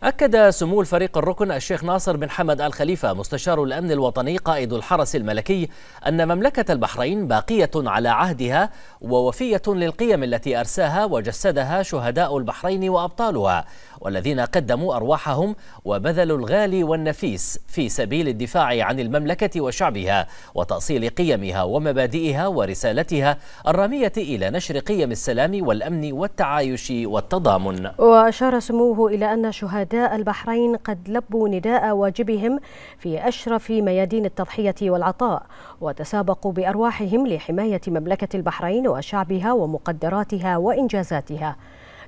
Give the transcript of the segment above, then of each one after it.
أكد سمو الفريق الركن الشيخ ناصر بن حمد آل خليفة مستشار الأمن الوطني قائد الحرس الملكي أن مملكة البحرين باقية على عهدها ووفية للقيم التي أرساها وجسدها شهداء البحرين وأبطالها، والذين قدموا أرواحهم وبذلوا الغالي والنفيس في سبيل الدفاع عن المملكة وشعبها وتأصيل قيمها ومبادئها ورسالتها الرامية إلى نشر قيم السلام والأمن والتعايش والتضامن. وأشار سموه إلى أن شهداء البحرين قد لبوا نداء واجبهم في أشرف ميادين التضحية والعطاء، وتسابقوا بأرواحهم لحماية مملكة البحرين وشعبها ومقدراتها وإنجازاتها.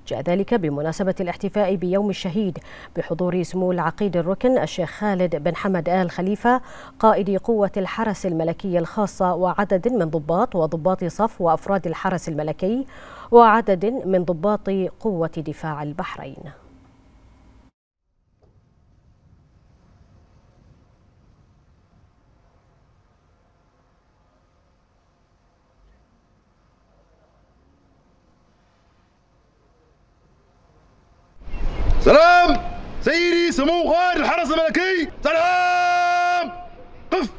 جاء ذلك بمناسبة الاحتفاء بيوم الشهيد بحضور سمو العقيد الركن الشيخ خالد بن حمد آل خليفة قائد قوة الحرس الملكي الخاصة وعدد من ضباط وضباط صف وأفراد الحرس الملكي وعدد من ضباط قوة دفاع البحرين. سلام سيدي سمو قائد الحرس الملكي، سلام. قف.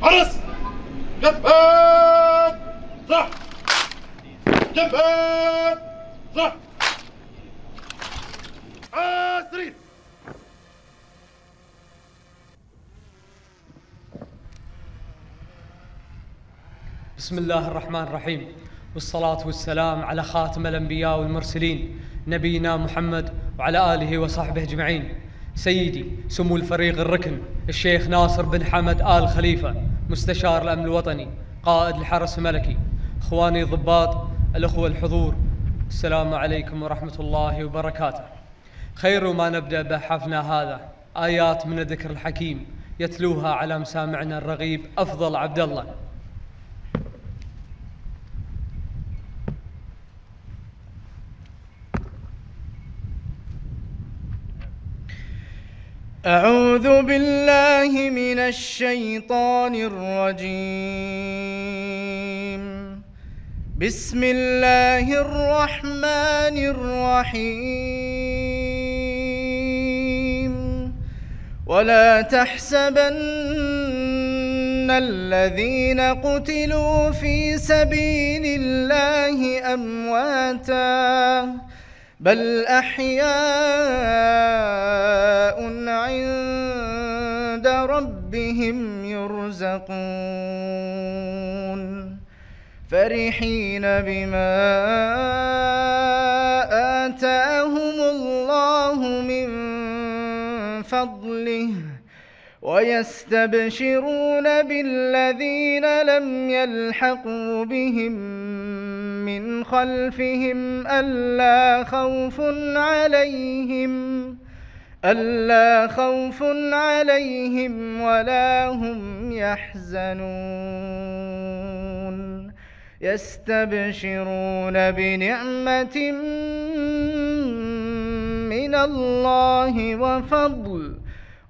حرس جبهات صح، جبهات صح، عسري. بسم الله الرحمن الرحيم، والصلاة والسلام على خاتم الأنبياء والمرسلين نبينا محمد وعلى آله وصحبه أجمعين. سيدي سمو الفريق الركن الشيخ ناصر بن حمد آل خليفة مستشار الأمن الوطني قائد الحرس الملكي، إخواني ضباط، الأخوة الحضور، السلام عليكم ورحمة الله وبركاته. خير ما نبدأ به حفلنا هذا آيات من الذكر الحكيم يتلوها على مسامعنا الرغيب أفضل عبد الله. أعوذ بالله من الشيطان الرجيم. بسم الله الرحمن الرحيم. ولا تحسبن الذين قتلوا في سبيل الله أمواتاً بل أحياء عند ربهم يرزقون فرحين بما آتاهم الله من فضله ويستبشرون بالذين لم يلحقوا بهم من خلفهم ألا خوف عليهم ولا هم يحزنون يستبشرون بنعمة من الله وفضل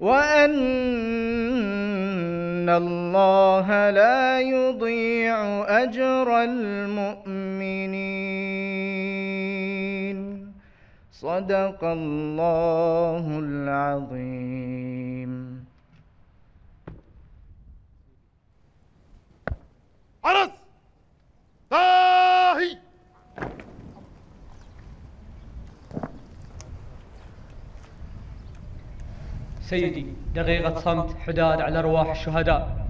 وأن الله لا يضيع أجر المؤمنين. صدق الله العظيم. حرس طاهي. سيدي دقيقة صمت حداد على أرواح الشهداء.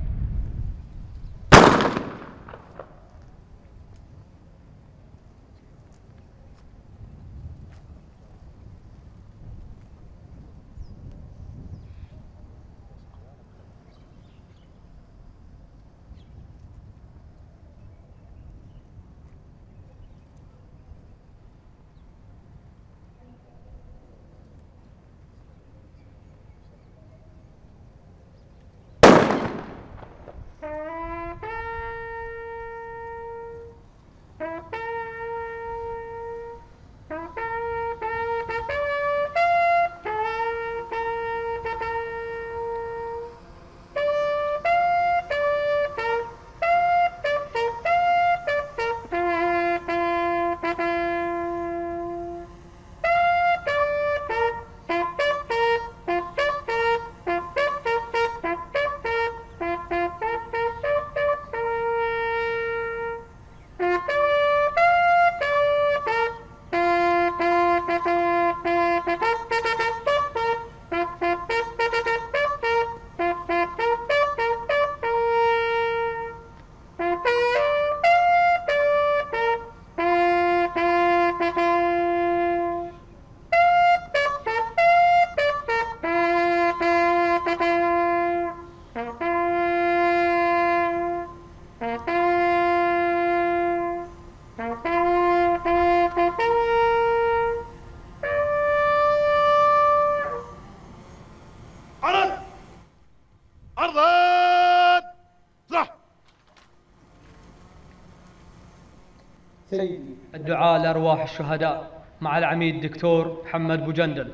سيدي الدعاء لأرواح الشهداء مع العميد الدكتور محمد بوجندل.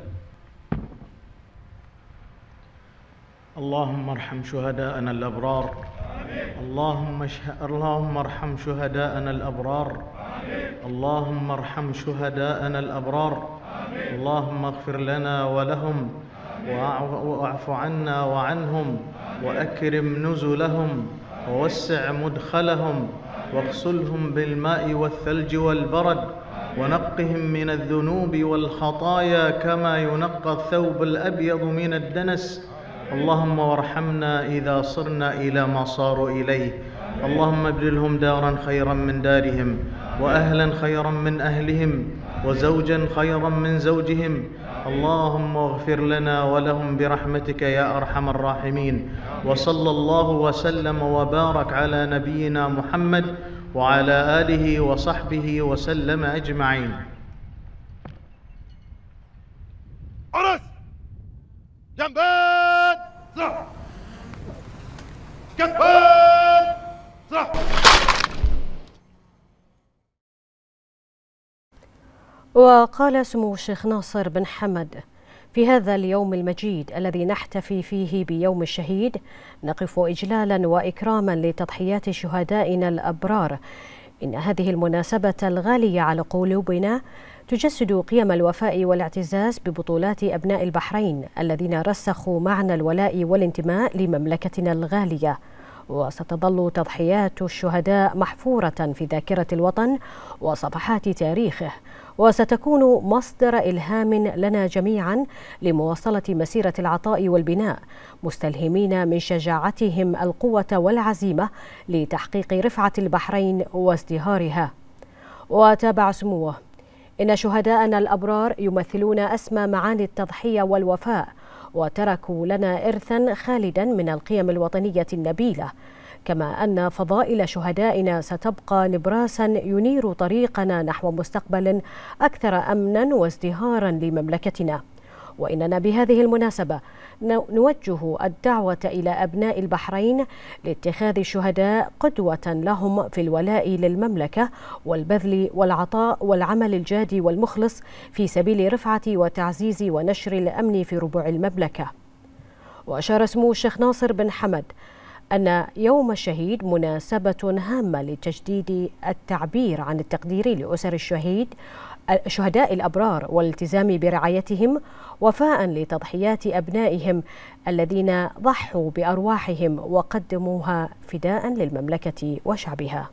اللهم ارحم شهداءنا الأبرار. اللهم ارحم شهداءنا الأبرار. اللهم ارحم شهداءنا الأبرار. اللهم اغفر لنا ولهم واعف عنا وعنهم وأكرم نزلهم ووسع مدخلهم واغسلهم بالماء والثلج والبرد ونقهم من الذنوب والخطايا كما ينقى الثوب الأبيض من الدنس. اللهم وارحمنا إذا صرنا إلى ما صاروا إليه. اللهم ابدلهم دارا خيرا من دارهم وأهلا خيرا من أهلهم وزوجا خيرا من زوجهم. اللهم اغفر لنا ولهم برحمتك يا أرحم الراحمين. وصلى الله وسلم وبارك على نبينا محمد وعلى آله وصحبه وسلم أجمعين. حرس جنبان صح كفان صح. وقال سمو الشيخ ناصر بن حمد: في هذا اليوم المجيد الذي نحتفي فيه بيوم الشهيد نقف إجلالا وإكراما لتضحيات شهدائنا الأبرار. إن هذه المناسبة الغالية على قلوبنا تجسد قيم الوفاء والاعتزاز ببطولات أبناء البحرين الذين رسخوا معنى الولاء والانتماء لمملكتنا الغالية. وستظل تضحيات الشهداء محفورة في ذاكرة الوطن وصفحات تاريخه، وستكون مصدر إلهام لنا جميعا لمواصلة مسيرة العطاء والبناء، مستلهمين من شجاعتهم القوة والعزيمة لتحقيق رفعة البحرين وازدهارها. وتابع سموه: إن شهداءنا الأبرار يمثلون أسمى معاني التضحية والوفاء، وتركوا لنا إرثا خالدا من القيم الوطنية النبيلة، كما أن فضائل شهدائنا ستبقى نبراسا ينير طريقنا نحو مستقبل أكثر أمنا وازدهارا لمملكتنا. وإننا بهذه المناسبة نوجه الدعوة إلى أبناء البحرين لاتخاذ الشهداء قدوة لهم في الولاء للمملكة والبذل والعطاء والعمل الجاد والمخلص في سبيل رفعة وتعزيز ونشر الأمن في ربوع المملكة. وأشار سمو الشيخ ناصر بن حمد أن يوم الشهيد مناسبة هامة لتجديد التعبير عن التقدير لأسر الشهداء الأبرار والالتزام برعايتهم وفاء لتضحيات أبنائهم الذين ضحوا بأرواحهم وقدموها فداء للمملكة وشعبها.